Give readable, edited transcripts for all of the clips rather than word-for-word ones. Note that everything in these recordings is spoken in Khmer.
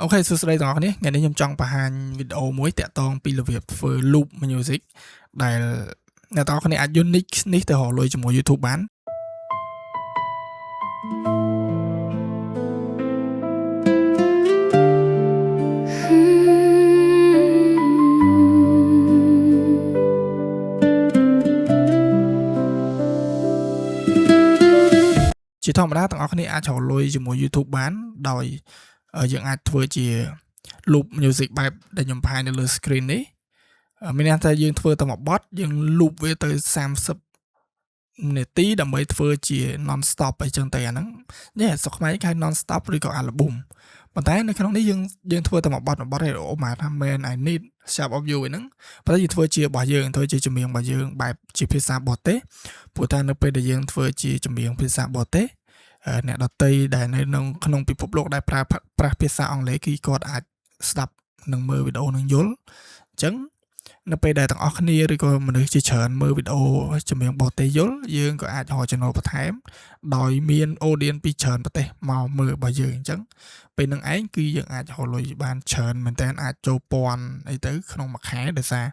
អូខេសួស្តីទាំងអស់គ្នាថ្ងៃនេះខ្ញុំចង់បង្ហាញវីដេអូមួយតាក់ទងពីរបៀបធ្វើ loop music ដែលអ្នកទាំងអស់គ្នាអាចយក nick នេះទៅរកលុយជាមួយ YouTube បានជាធម្មតាទាំងអស់គ្នាអាចរកលុយជាមួយ YouTube បានដោយយើងអាចធ្វើជា loop music បែបដែលខ្ញុំបង្ហាញនៅលើ screen នេះមានន័យថាយើងធ្វើតែមួយបទយើង loop វាទៅ30នាទីដើម្បីធ្វើជា non stop អីចឹងទៅអាហ្នឹងនេះស្រុកខ្មែរគេហៅ non stop ឬក៏ album ប៉ុន្តែនៅក្នុងនេះយើងធ្វើតែមួយបទឲ្យអូម៉ាថា Man I Need Shape of You ហ្នឹងប៉ុន្តែយើងធ្វើជារបស់យើងធ្វើជាចម្រៀងរបស់យើងបែបជាភាសាបរទេសព្រោះតែនៅពេលដែលយើងធ្វើជាចម្រៀងភាសាបរទេសអ្នកដទៃដែលនៅក្នុងពិភពលោកដែលប្រើប្រាស់ភាសាអង់គ្លេសគឺគាត់អាចស្ដាប់និងមើលវីដេអូនឹងយល់អញ្ចឹងនៅពេលដែលទាំងអស់គ្នាឬក៏មនុស្សជាច្រើនមើលវីដេអូចម្រៀងបរទេសយល់យើងក៏អាចរកចំណូលបន្ថែមដោយមាន audience ពីច្រើនប្រទេសមកមើលរបស់យើងអញ្ចឹងពេលនឹងឯងគឺយើងអាចរកលុយបានច្រើនមែនតើអាចចូលពាន់អីទៅក្នុងមួយខែដោយសារ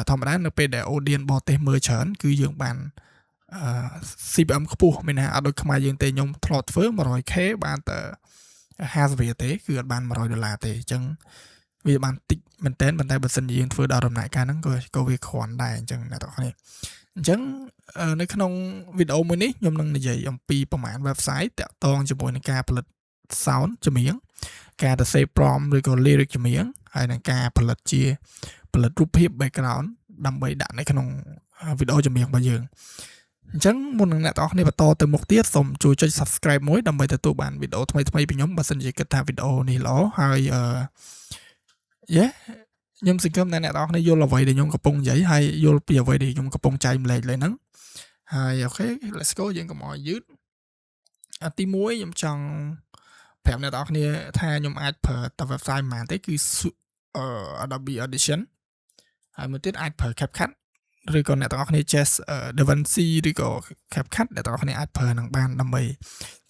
ធម្មតានៅពេលដែល audience បរទេសមើលច្រើនគឺយើងបានCPM ខ្ពស់មានន័យអត់ដូចខ្មែរយើងទេខ្ញុំធ្លាប់ធ្វើ 100k បានតែ50រៀលទេគឺអត់បាន$100ទេអញ្ចឹងវាបានតិចមែនតើប៉ុន្តែបើសិនជាយើងធ្វើដល់ដំណាក់កាលហ្នឹងក៏វាគ្រាន់ដែរអញ្ចឹងអ្នកទាំងអស់គ្នាអញ្ចឹងនៅក្នុងវីដេអូមួយនេះខ្ញុំនឹងនិយាយអំពីប្រមាណ website តាក់ទងជាមួយនឹងការផលិត sound ចម្រៀងការទៅ save prompt ឬក៏ lyric ចម្រៀងហើយនឹងការផលិតរូបភាព background ដើម្បីដាក់នៅក្នុងវីដេអូចម្រៀងរបស់យើងអញ្ចឹងមុននឹងអ្នកទាំងអស់គ្នាបន្តទៅមុខទៀតសូមជួយចុច subscribe មួយដើម្បីទទួលបានវីដេអូថ្មីៗពីខ្ញុំបើសិនជាគិតថាវីដេអូនេះល្អហើយខ្ញុំសង្ឃឹមថាអ្នកទាំងអស់គ្នាយល់អ្វីដែលខ្ញុំកំពុងនិយាយហើយយល់ពីអ្វីដែលខ្ញុំកំពុងចែកម្លែកលើហ្នឹងហើយអូខេ let's go យើងកុំឲ្យយឺតទី1ខ្ញុំចង់ប្រាប់អ្នកទាំងអស់គ្នាថាខ្ញុំអាចប្រើតែ website ប៉ុន្មានទេគឺ Adobe Audition ហើយមួយទៀតអាចប្រើ CapCut ឬក៏អ្នកទាំងអស់គ្នាចេះ DaVinci ឬក៏ CapCut អ្នកទាំងអស់គ្នាអាចប្រើនឹងបានដើម្បី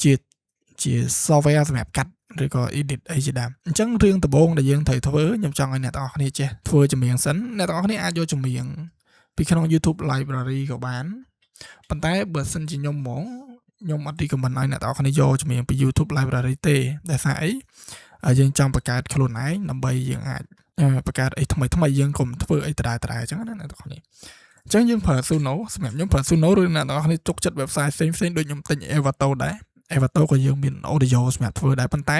ជា software សម្រាប់កាត់ឬក៏ edit អីជាដើមអញ្ចឹងរឿងដំបូងដែលយើងត្រូវធ្វើខ្ញុំចង់ឲ្យអ្នកទាំងអស់គ្នាចេះធ្វើចម្រៀងសិនអ្នកទាំងអស់គ្នាអាចយកចម្រៀងពីក្នុង YouTube library ក៏បានប៉ុន្តែបើសិនជាខ្ញុំអត់ recommend ឲ្យអ្នកទាំងអស់គ្នាយកចម្រៀងពី YouTube library ទេដោយសារអីយើងចង់បង្កើតខ្លួនឯងដើម្បីយើងអាចបង្កើតអីថ្មីយើងកុំធ្វើអីដដែលអញ្ចឹងណាអ្នកទាំងអស់គ្នាអញ្ចឹងយើងប្រើ Suno សម្រាប់ខ្ញុំប្រើ Suno ឬអ្នកទាំងអស់គ្នាទុកចិត្ត website ផ្សេងៗដូចខ្ញុំទិញ Avato ដែរ Avato ក៏យើងមាន audio សម្រាប់ធ្វើដែរប៉ុន្តែ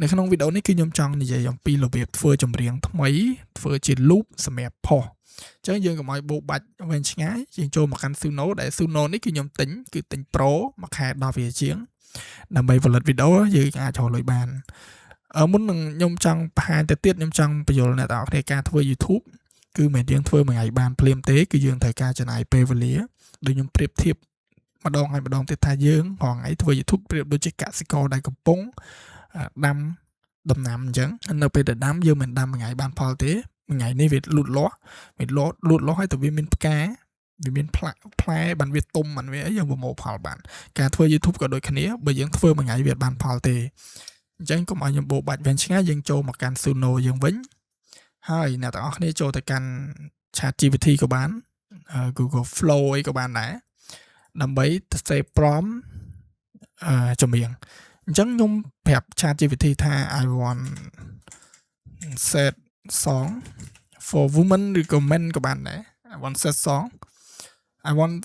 នៅក្នុងវីដេអូនេះគឺខ្ញុំចង់និយាយអំពីរបៀបធ្វើចម្រៀងថ្មីធ្វើជា loop សម្រាប់ផុសអញ្ចឹងយើងកុំឲ្យបោកបាច់វែងឆ្ងាយយើងចូលមកកាន់ Suno ដែល Suno នេះគឺខ្ញុំទិញPro មួយខែ10រៀលជាងដើម្បីផលិតវីដេអូយើងអាចរកលុយបានមុននឹងខ្ញុំចង់បង្ហាញទៅទៀតខ្ញុំចង់បញ្យល់អ្នកទាំងអស់គ្នាការធ្វើ YouTube គឺមិនមែនយើងធ្វើមួយថ្ងៃបានភ្លាមទេគឺយើងត្រូវការចំណាយពេលវេលាដូចខ្ញុំប្រៀបធៀបម្ដងហើយម្ដងទៀតថាយើងរងថ្ងៃធ្វើ YouTube ប្រៀបដូចជាកសិករដែលកំពុងដាំដំណាំអញ្ចឹងនៅពេលដែលដាំយើងមិនដាំមួយថ្ងៃបានផលទេមួយថ្ងៃនេះវាលូតលាស់ហើយតែវាមានផ្កាវាមានផ្លែបានវាទុំបានវាយើងប្រមូលផលបានការធ្វើ YouTube ក៏ដូចគ្នាបើយើងធ្វើមួយថ្ងៃវាអត់បានផលទេអញ្ចឹងកុំឲ្យខ្ញុំបោកបាច់វែងឆ្ងាយយើងចូលមកកាន់ Suno យើងវិញហើយអ្នកទាំងអស់គ្នាចូលទៅកាន់ ChatGPT ក៏បាន Google Flow អីក៏បានដែរដើម្បីទៅ save prompt ចម្រៀងអញ្ចឹងខ្ញុំប្រាប់ ChatGPT ថា I want set song for women ឬក៏ men ក៏បានដែរ I want set song I want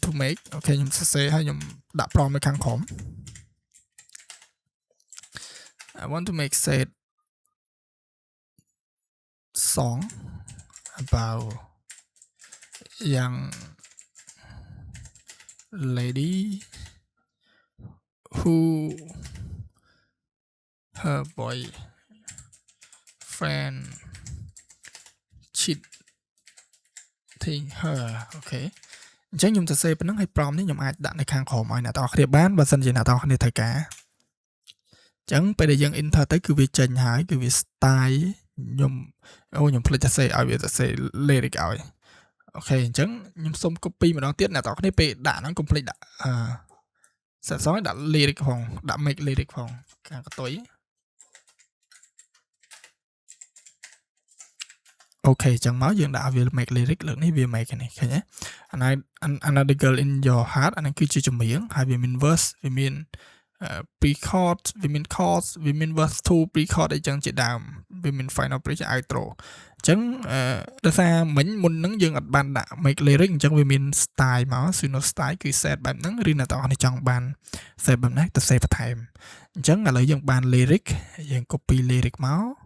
to make អូខេខ្ញុំសរសេរហើយខ្ញុំដាក់ prompt នៅខាងក្រោមI want to make set song about young lady who her boyfriend cheating her អូខេអញ្ចឹងខ្ញុំសរសេរប៉ុណ្ណឹងហើយ prompt នេះខ្ញុំអាចដាក់នៅខាងក្រោមឲ្យអ្នកទាំងអស់គ្នាបានបើសិនជាអ្នកទាំងអស់គ្នាត្រូវការអញ្ចឹងពេលដែលយើង enter ទៅគឺវាចេញហើយគឺវា style ខ្ញុំភ្លេចសរសេរឲ្យវាសរសេរ lyric ឲ្យអូខេអញ្ចឹងខ្ញុំសុំ copy ម្ដងទៀតអ្នកទាំងអស់គ្នាពេលដាក់ហ្នឹងកុំភ្លេចដាក់set song ដាក់ lyric ផងដាក់ make lyric ផងខាងកតុយ ok chẳng máu dương đã về make lyric lượng này về make cái này thấy nhé another girl in your heart anh cứ chưa chụp miếng hai về min verse về min pre-chord về min chords về min verse 2 pre-chord để chẳng chỉ đàm về min final bridge outro chẳng đưa ra mình muốn nắng dương ở ban đã make lyric chẳng về min style máu suno style cứ set bạn nắng riêng là tao này trong ban set bạn này ta set time chẳng là lấy dương ban lyric dương copy lyric máu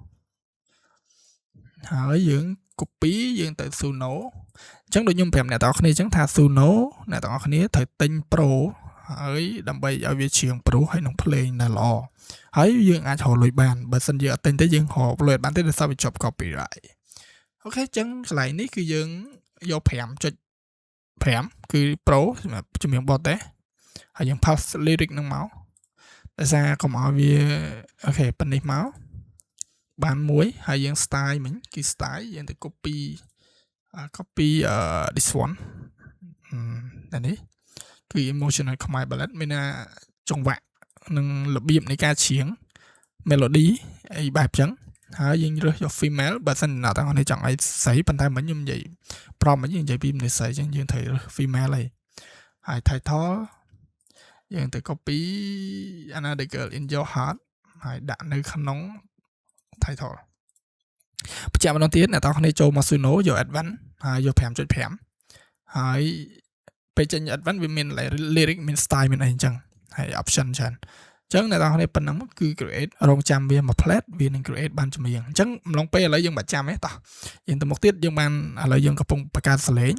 hỏi dương copy dương từ suno chẳng được nhung phèm này tao này chẳng tha suno này tao này thời tinh pro hỏi đầm bay ở việt trường pro hay nông play là lò hỏi dương ai họ lùi bàn bởi sân giờ tên tới dương họ lùi bàn tới sao bị chụp copy lại ok chẳng lại ní cứ dương vô phèm cho phèm cứ pro mà cho miệng bọt đấy hay dương pass lyric nông máu tại sao có máu vì ok bên này máu bàn muối hay dương style mình cứ style dương từ copy this one đây ní cứ emotional command ballad mình là trong vạn nâng lập biếm này ca chiến melody ấy bài trắng hả dương rồi cho female bà sinh nào tao này chọn ấy sấy bàn tay mình như vậy prom mấy như vậy phim này sấy chẳng dương thầy female này hay thầy thó dương từ copy another girl in your heart hay đạn nơi khăn nóng thầy thọ chạm vào tiếng là tao này cho mà suy nố vô advance hay vô phèm cho phèm hay bây giờ advance vì mình lại lyric mình style mình này chẳng hay option chẳng chẳng này tao này phần nắm cứ create rong chăm vì mà plate vì nên create ban cho mình chẳng long pe lấy dương bạch chăm ấy tao hiện từ một tiết dương ban lấy dương cái phong bạc ca sấy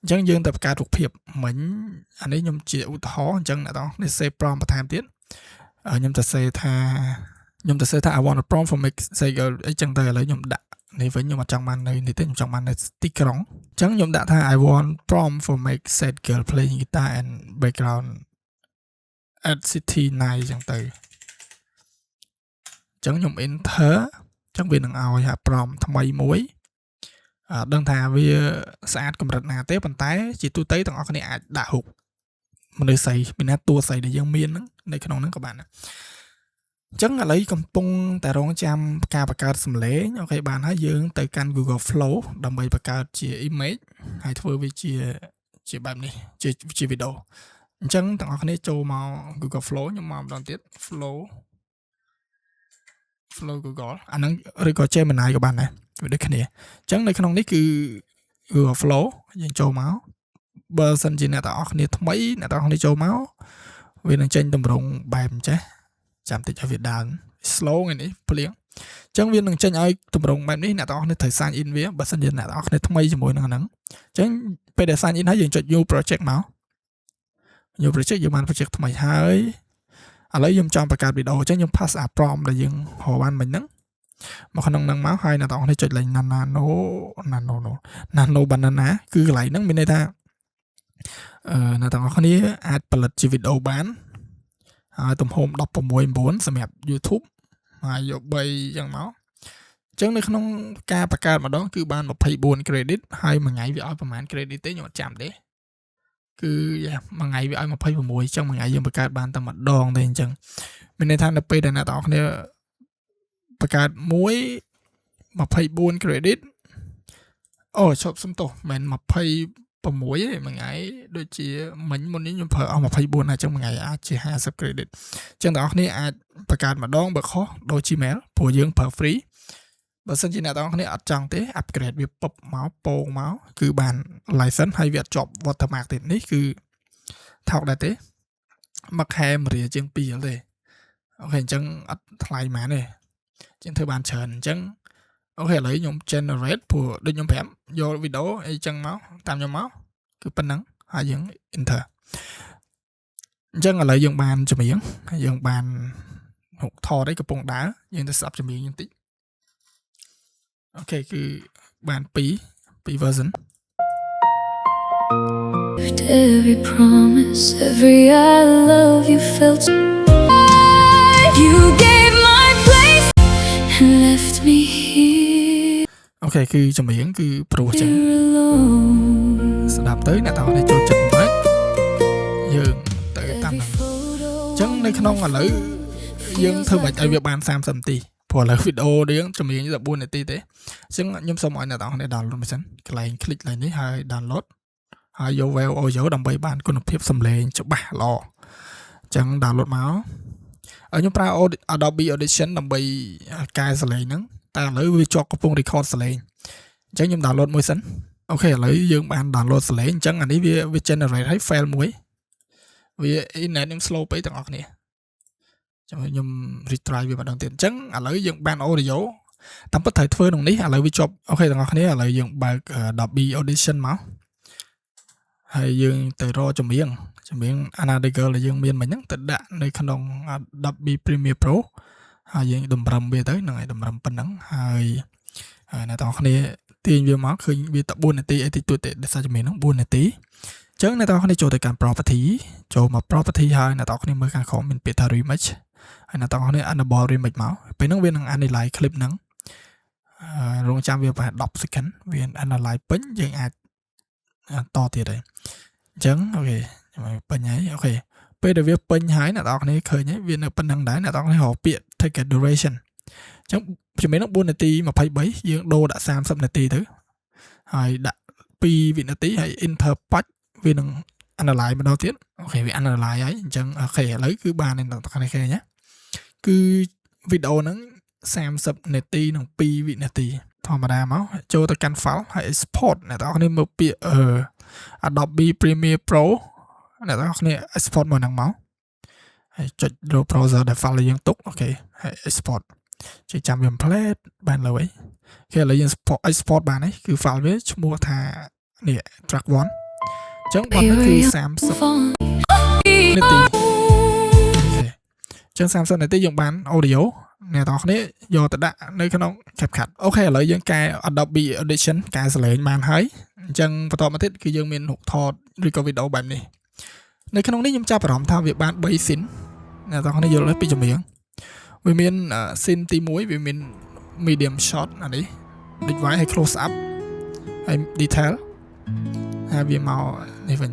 chẳng dương tập ca thuộc hiệp mình anh ấy nhung chịu khó chẳng này tao này say prom và time tiết nhung ta say tha I want a prom for make say ấy chẳng tay lấy nhung đã này với nhung mà trong màn này thì tên trong màn này sticker rong chẳng nhung đã tha I want prom for make said girl playing guitar and background at city này chẳng từ chẳng nhung enter chẳng vì đừng ao hạ prom tham mấy muối đơn thà vì sát cầm rạch nào tế bàn tay chỉ tôi tới tầng ở cái này đã hụt mình để xài mình đã tua xài để dân miên đó đây cái nón các bạn chẳng là lấy công pung tại rong chăm ca bạc ca sầm lễ ok bạn hãy dương từ kênh Google Flow đầm bày bạc ca chia image hay thôi với chia bài này chia video chẳng tặng cái này cho màu Google Flow nhưng mà đoạn tiết Flow Google anh đang record trên mình này các bạn này với cái này chẳng đây cái nón này cứ Google Flow dành cho máu bờ sân chỉ là tao này mấy là tao này cho máu vì đang tranh tầm rộng bài chứ chạm tới cho Việt Nam slow này đấy liền chẳng viên đừng tranh ai tầm rộng bài này là tao này thời gian in với bờ sân chỉ là tao này mấy cho mỗi năng chẳng bây giờ sign in hãy dừng cho new project máu new project dùng bàn project thay hơi lấy dùng trong bạc bị đồ chẳng dùng pass a prom là dùng hồ ban mình nắng mà khả năng máu hai là tao này chọn lại nano banana cứ lại nắng bên đây ta là tao có này add palette chỉ video bán tụm hôm đọc vào mùi 4 xem hẹp YouTube dụ bay chẳng máu chẳng này không ca bạc ca mà đó cứ ban một pay 4 credit hay mà ngày với ai mà credit tế nhưng mà chạm đấy cứ mà ngày với ai mà pay vào mùi trong mà ngày dùng bạc ca ban tầm mặt đòn thì chẳng mình này tham là pay đây là tao này bạc ca muối mà pay 4 credit chụp xong tổ mình mà pay vào muối ấy mà ngày đôi chỉ mình muốn những phở mà pay 4 này trong một ngày chỉ 20 credit chẳng tao này bạc ca mà đòn bạc khó đôi chi mé phù dương phở free và sân chỉ là tao này ở trong thế upgrade việc bập máu po máu cứ bàn license hay việc chọn watermark thì đấy cứ thao đại thế mặc hè mà rìa trên pi rồi ok chẳng lại mà này trên thứ bàn trần chẳng ok lấy nhóm generate của đôi nhóm phèm vô video ấy chẳng máu tam nhóm máu cứ phân nắng hai những enter chẳng là lấy dùng bàn cho miếng dùng bàn hụt thò đấy cái bông đá nhưng ta sắp cho miếng những tí ok cứ bàn P version every promise every I love you felt you gave my place and left me here ok cứ cho miếng cứ pro chẳng đạp tới nè tao để cho chừng hết dừng tự tâm chẳng đây không là lỡ dương thư mạch ở việc bàn sam sầm tì ព្រោះឥឡូវវីដេអូរៀងចម្រៀង14នាទីទេអញ្ចឹងខ្ញុំសូមឲ្យអ្នកទាំងអស់គ្នា download មកសិនកន្លែង click ឡើងនេះហើយ download ហើយយក Wave Audio ដើម្បីបានគុណភាពសំឡេងច្បាស់ល្អអញ្ចឹង download មកខ្ញុំប្រើ Adobe Audition ដើម្បីកែសំឡេងហ្នឹងតែឥឡូវវាជាប់កំពុង record សំឡេងអញ្ចឹងខ្ញុំ download មួយសិនអូខេឥឡូវយើងបាន download សំឡេងអញ្ចឹងអានេះវា generate ឲ្យ file មួយវា internet ខ្ញុំ slow ពេកទាំងអស់គ្នាចាំខ្ញុំ retry វាម្ដងទៀតអញ្ចឹងឥឡូវយើងបាន audio តាមពិតត្រូវធ្វើក្នុងនេះឥឡូវវាជាប់អូខេទាំងអស់គ្នាឥឡូវយើងបើក Adobe Audition មកហើយយើងទៅរកចម្រៀងAnother Girl ដែលយើងមានមិញហ្នឹងទៅដាក់នៅក្នុង Adobe Premiere Pro ហើយយើងតម្រឹមវាទៅហ្នឹងហើយតម្រឹមប៉ុណ្ណឹងហើយអ្នកទាំងអស់គ្នាទាញវាមកឃើញវាតែ4នាទីអីតិចតួចទេដោយសារចម្រៀងហ្នឹង4នាទីអញ្ចឹងអ្នកទាំងអស់គ្នាចូលទៅកាន់ property ចូលមក property ហើយអ្នកទាំងអស់គ្នាមើលខាងក្រោមមានពាក្យថា remix ហើយអ្នកទាំងអស់គ្នា enable remix មកពេលហ្នឹងវានឹង analyze clip ហ្នឹងរងចាំវាប្រហែល10 second វា analyze ពេញយើងអាចតទៀតហើយអញ្ចឹងអូខេពេញហើយអូខេពេលដែលវាពេញហើយអ្នកទាំងអស់គ្នាឃើញហើយវានៅប៉ុណ្្នឹងដែរអ្នកទាំងអស់គ្នារកពាក្យ take a duration អញ្ចឹងជំនាញហ្នឹង4នាទី23យើងដូរដាក់30នាទីទៅហើយដាក់2វិនាទីហើយ enter patch វានឹង analyze ម្ដងទៀតអូខេវា analyze ហើយអញ្ចឹងអូខេឥឡូវគឺបានអ្នកទាំងអស់គ្នាឃើញណាគឺវីដេអូហ្នឹង30នាទីនិង2វិនាទីធម្មតាមកចូលទៅកាន់ file ហើយ export អ្នកទាំងអស់គ្នាមើលពាក្យAdobe Premiere Pro អ្នកទាំងអស់គ្នា export មកហ្នឹងមកហើយចុច draw browser ដែល file យើងទុកអូខេហើយ export ជួយចាំវា template បានលើហើយអូខេឥឡូវយើង export បានហើយគឺ file វាឈ្មោះថានេះ track 1អញ្ចឹងបាត់គឺ30នាទីចឹង30នាទីយើងបាន audio អ្នកទាំងអស់គ្នាយកទៅដាក់នៅក្នុង CapCut អូខេឥឡូវយើងកែ Adobe Audition កែសំឡេងបានហើយអញ្ចឹងបន្តមកទៀតគឺយើងមានរូបថត record video បែបនេះនៅក្នុងនេះខ្ញុំចាប់អារម្មណ៍ថាវាបាន3 scene អ្នកទាំងអស់គ្នាយល់ពីចម្រៀងវាមាន scene ទី1វាមាន medium shot អានេះដូចវាយឲ្យ close up ហើយ detail ហើយវាមកនេះវិញ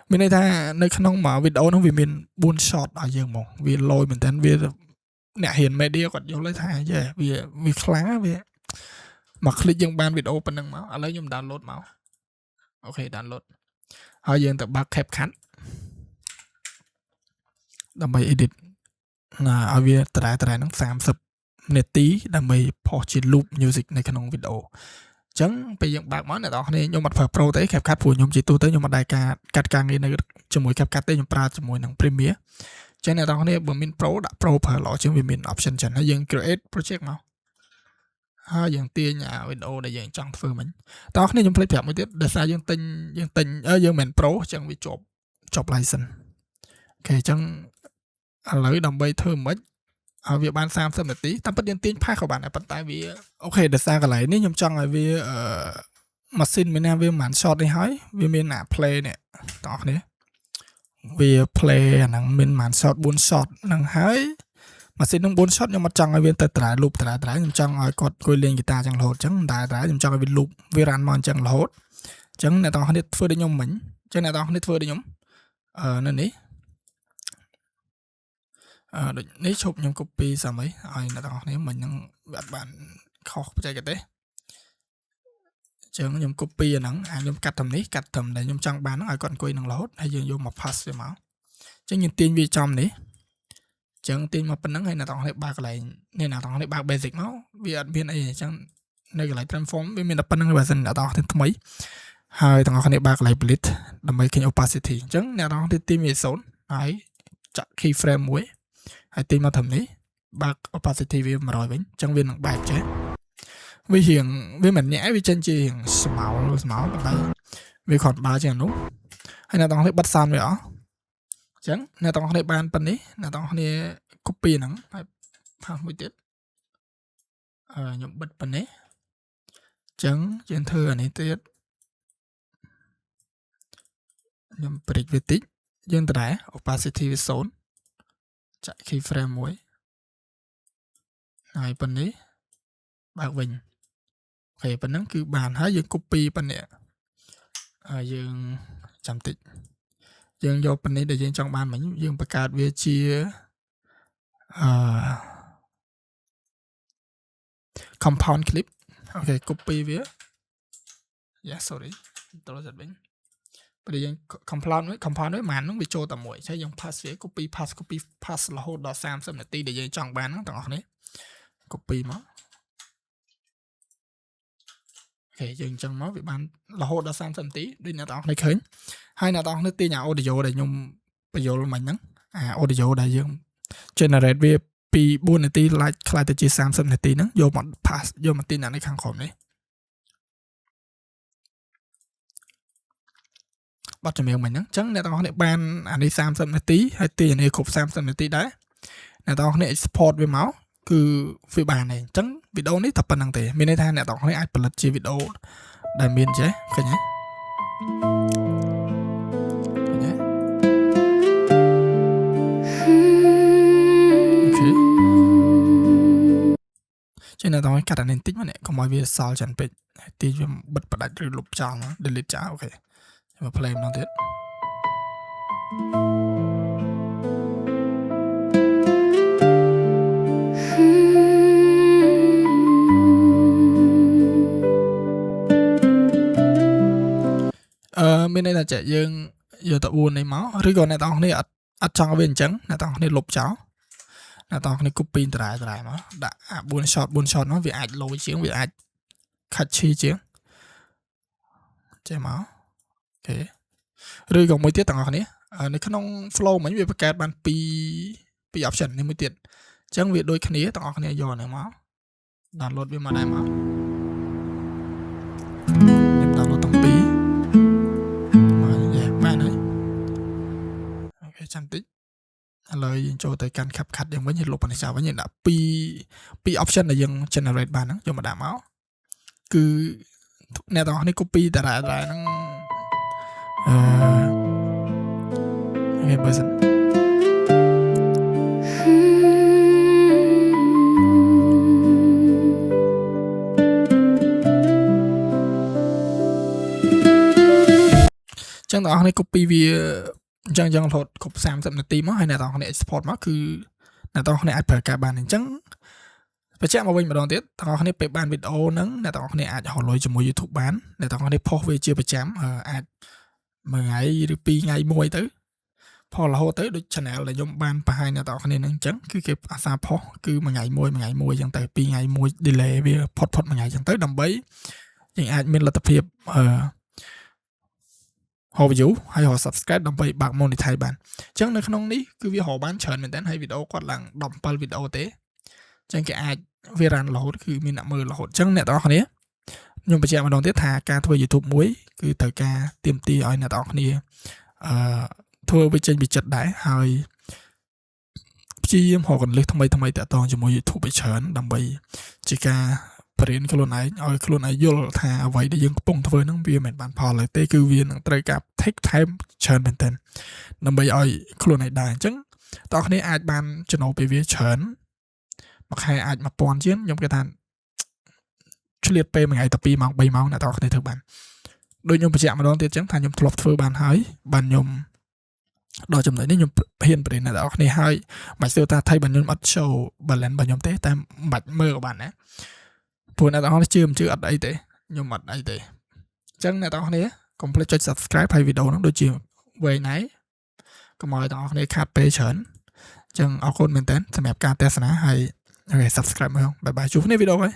មានន័យថានៅក្នុងមួយវីដេអូនោះវាមាន4 shot ឲ្យយើងមកវាលយមែនតើវាអ្នករៀន media គាត់យល់ថាវាខ្លាំងវាមកคลิกយើងបានវីដេអូប៉ុណ្ណឹងមកឥឡូវខ្ញុំ download មកអូខេ download ហើយយើងទៅបើក CapCut ដើម្បី edit ឲ្យវាត្រែហ្នឹង30នាទីដើម្បីផុសជា loop music នៅក្នុងវីដេអូអញ្ចឹងពេលយើងបើកមកអ្នកនរគ្នាខ្ញុំអត់ប្រើ Pro ទេ CapCut ព្រោះខ្ញុំជាទូទៅខ្ញុំអត់ដែរការកាត់ការងារនៅជាមួយ CapCut ទេខ្ញុំប្រើជាមួយនឹង Premiere អញ្ចឹងអ្នកនរគ្នាបើមាន Pro ដាក់ Pro ប្រើល្អជាងវាមាន option ចឹងហើយយើង create project មកហើយយើងទាញវីដេអូដែលយើងចង់ធ្វើមិញតើអ្នកខ្ញុំភ្លេចប្រាប់មួយទៀតដោយសារយើងទិញយើងមិន Pro អញ្ចឹងវាជាប់ license អូខេអញ្ចឹងឥឡូវដើម្បីធ្វើមិនឲ្យវាបាន30នាទីតាមពិតយើងទាញផាសក៏បានដែរប៉ុន្តែវាអូខេដោយសារកន្លែងនេះខ្ញុំចង់ឲ្យវាម៉ាស៊ីនមានណាវាមិន short នេះហើយវាមានអា play នេះបងប្អូនគ្នាវា play អាហ្នឹងមានមិន short 4 short ហ្នឹងហើយម៉ាស៊ីនហ្នឹង4 short ខ្ញុំអត់ចង់ឲ្យវាទៅត្រែ loop ត្រែខ្ញុំចង់ឲ្យគាត់អង្គុយលេងហ្គីតាចឹងរហូតចឹងតែខ្ញុំចង់ឲ្យវា loop វា run មកអញ្ចឹងរហូតអញ្ចឹងអ្នកទាំងគ្នាធ្វើដូចខ្ញុំមិញអញ្ចឹងអ្នកទាំងគ្នាធ្វើដូចខ្ញុំនៅនេះដូចនេះឈប់ខ្ញុំ copy សាមឲ្យអ្នកទាំងអស់គ្នាមិញហ្នឹងវាអត់បានខុសបច្ចេកទេសអញ្ចឹងខ្ញុំ copy អាហ្នឹងខ្ញុំកាត់ត្រឹមនេះកាត់ត្រឹមដែលខ្ញុំចង់បានហ្នឹងឲ្យគាត់អង្គុយនឹងរហូតហើយយើងយកមក pass វាមកអញ្ចឹងយើងទាញវាចំនេះអញ្ចឹងទាញមកប៉ុណ្ណឹងហើយអ្នកទាំងអស់គ្នាបើកកន្លែងនេះអ្នកទាំងអស់គ្នាបើក basic មកវាអត់មានអីអញ្ចឹងនៅកន្លែង transform វាមានតែប៉ុណ្្នឹងបើសិនអ្នកទាំងអស់គ្នាថ្មីហើយទាំងអស់គ្នាបើកកន្លែង palette ដើម្បីឃើញ opacity អញ្ចឹងអ្នកទាំងអស់គ្នាទាញវា0ហើយចាក់ keyframe មួយហើយទាញមកត្រឹមនេះបើក opacity វា100វិញអញ្ចឹងវានឹងបែកចេះវារៀងវាមិនញ៉ែវាចេញជារៀងស្មៅប៉ុន្តែវាគ្រាន់បើជាងនោះហើយអ្នកទាំងគ្នាបិទ sound វាអស់អញ្ចឹងអ្នកទាំងគ្នាបានប៉ុណ្នេះអ្នកទាំងគ្នា copy ហ្នឹងហើយផាសមួយទៀតខ្ញុំបិទប៉ុណ្នេះអញ្ចឹងយើងធ្វើអានេះទៀតខ្ញុំ break វាតិចយើងដដែល opacity វា0ចាក់ keyframe មួយហើយប៉ុណ្នេះបើកវិញអូខេប៉ុណ្ណឹងគឺបានហើយយើង copy ប៉ុណ្នេះហើយយើងចាំតិចយើងយកប៉ុណ្នេះដែលយើងចង់បានមិញយើងបង្កើតវាជា compound clip អូខេ copy វា yeah sorry ត្រូវសិតវិញពេលយើង compound មួយម៉ានហ្នឹងវាចូលតែមួយហើយយើង pass វា copy pass រហូតដល់30នាទីដែលយើងចង់បានហ្នឹងទាំងអស់គ្នា copy មកអូខេយើងអញ្ចឹងមកវាបានរហូតដល់30នាទីដូចអ្នកទាំងអស់គ្នាឃើញហើយអ្នកទាំងអស់គ្នាទាញអា audio ដែលខ្ញុំបញ្យល់មិញហ្នឹងអា audio ដែលយើង generate វាពី4នាទីខ្លាយទៅជា30នាទីហ្នឹងយកមក pass យកមកទាញអានេះខាងក្រោមនេះបទចម្រៀងមិញហ្នឹងអញ្ចឹងអ្នកទាំងអស់គ្នាបានអានេះ30នាទីហើយទាញអានេះគ្រប់30នាទីដែរអ្នកទាំងអស់គ្នា export វាមកគឺវាបានទេអញ្ចឹងវីដេអូនេះតែប៉ុណ្្នឹងទេមានន័យថាអ្នកទាំងអស់គ្នាអាចផលិតជាវីដេអូដែលមានចេះឃើញទេចេះអ្នកទាំងអស់កាត់អានេះបន្តិចមកនេះកុំឲ្យវាសល់ច្រើនពេកទីវាបិទផ្ដាច់ឬលុបចោលមក delete ចោលអូខេមក play ម្ដងទៀតមានន័យថាចេះយើងយកទៅ4នេះមកឬក៏អ្នកទាំងអស់គ្នាអត់ចង់វាអញ្ចឹងអ្នកទាំងអស់គ្នាលុបចោលអ្នកទាំងអស់គ្នា copy តរ៉ែមកដាក់4 shot មកវាអាចលយជាងវាអាចខាត់ឈីជាងចេះមកអូខេឬក៏មួយទៀតទាំងអស់គ្នានៅក្នុង flow មិញវាបង្កើតបាន2 option នេះមួយទៀតអញ្ចឹងវាដូចគ្នាទាំងអស់គ្នាយកហ្នឹងមក download វាមកដែរមកខ្ញុំ download ទាំងពីរមកបានហើយអូខេចាំតិចឥឡូវយើងចូលទៅកាន់ CapCut យ៉ាងវិញលុបអានេះចោលវិញយើងដាក់2 option ដែលយើង generate បានហ្នឹងយកមកដាក់មកគឺអ្នកទាំងអស់គ្នា copy តារាហ្នឹងបើសិនចឹងអ្នកទាំងអស់គ្នា copy វាអញ្ចឹងរហូតគ្រប់30នាទីមកហើយអ្នកទាំងអស់គ្នា export មកគឺអ្នកទាំងអស់គ្នាអាចប្រើការបានអញ្ចឹងបញ្ជាក់មកវិញម្ដងទៀតទាំងអស់គ្នាពេលបានវីដេអូហ្នឹងអ្នកទាំងអស់គ្នាអាចរកលុយជាមួយ YouTube បានអ្នកទាំងអស់គ្នាផុសវាជាប្រចាំអាចមួយថ្ងៃឬ2ថ្ងៃមួយទៅផុសរហូតទៅដូច channel ដែលខ្ញុំបានបង្ហាញអ្នកទាំងអស់គ្នាហ្នឹងអញ្ចឹងគឺគេអាសាផុសគឺមួយថ្ងៃមួយអញ្ចឹងទៅ2ថ្ងៃមួយ delay វាផុតមួយថ្ងៃអញ្ចឹងទៅដើម្បីយើងអាចមានលទ្ធភាពview ហើយ subscribe ដើម្បីបើក monetize បានអញ្ចឹងនៅក្នុងនេះគឺវារកបានច្រើនមែនតើហើយវីដេអូគាត់ឡើង17វីដេអូទេអញ្ចឹងគេអាចវារ៉ានរហូតគឺមានអ្នកមើលរហូតអញ្ចឹងអ្នកទាំងអស់គ្នាខ្ញុំបញ្ជាក់ម្ដងទៀតថាការធ្វើ YouTube មួយគឺត្រូវការទាមទារឲ្យអ្នកទាំងអស់គ្នាធ្វើវាចេញពីចិត្តដែរហើយព្យាយាមរកកន្លឹះថ្មីតាក់ទងជាមួយ YouTube ឲ្យច្រើនដើម្បីជាការបរៀនខ្លួនឯងឲ្យខ្លួនឯងយល់ថាអ្វីដែលយើងកំពុងធ្វើហ្នឹងវាមិនបានផលទេគឺវានឹងត្រូវការ take time ច្រើនមែនទែនដើម្បីឲ្យខ្លួនឯងដែរអញ្ចឹងតើអ្នកអាចបានចំណូលពីវាច្រើនមួយខែអាច1000ជាងខ្ញុំគិតថាឆ្លៀតពេលមួយថ្ងៃតែ2ម៉ោង3ម៉ោងអ្នកនរគ្នាធ្វើបានដូចខ្ញុំបញ្ជាក់ម្ដងទៀតអញ្ចឹងថាខ្ញុំធ្លាប់ធ្វើបានហើយបានខ្ញុំដល់ចំណុចនេះខ្ញុំហ៊ានបរិញ្ញាអ្នកនរគ្នាហើយមិនស្ទើរថាថៃបានខ្ញុំអត់ show balance របស់ខ្ញុំទេតែមិនបាច់មើលក៏បានដែរព្រោះអ្នកនរគ្នាជឿមិនជឿអត់អីទេខ្ញុំអត់អីទេអញ្ចឹងអ្នកនរគ្នាកុំភ្លេចចុច subscribe ហើយវីដេអូហ្នឹងដូចជាវែងណាកុំឲ្យអ្នកនរគ្នាខាតពេលច្រើនអញ្ចឹងអរគុណមែនតើសម្រាប់ការទស្សនាហើយ subscribe មកបាយបាយជួបគ្នាវីដេអូហើយ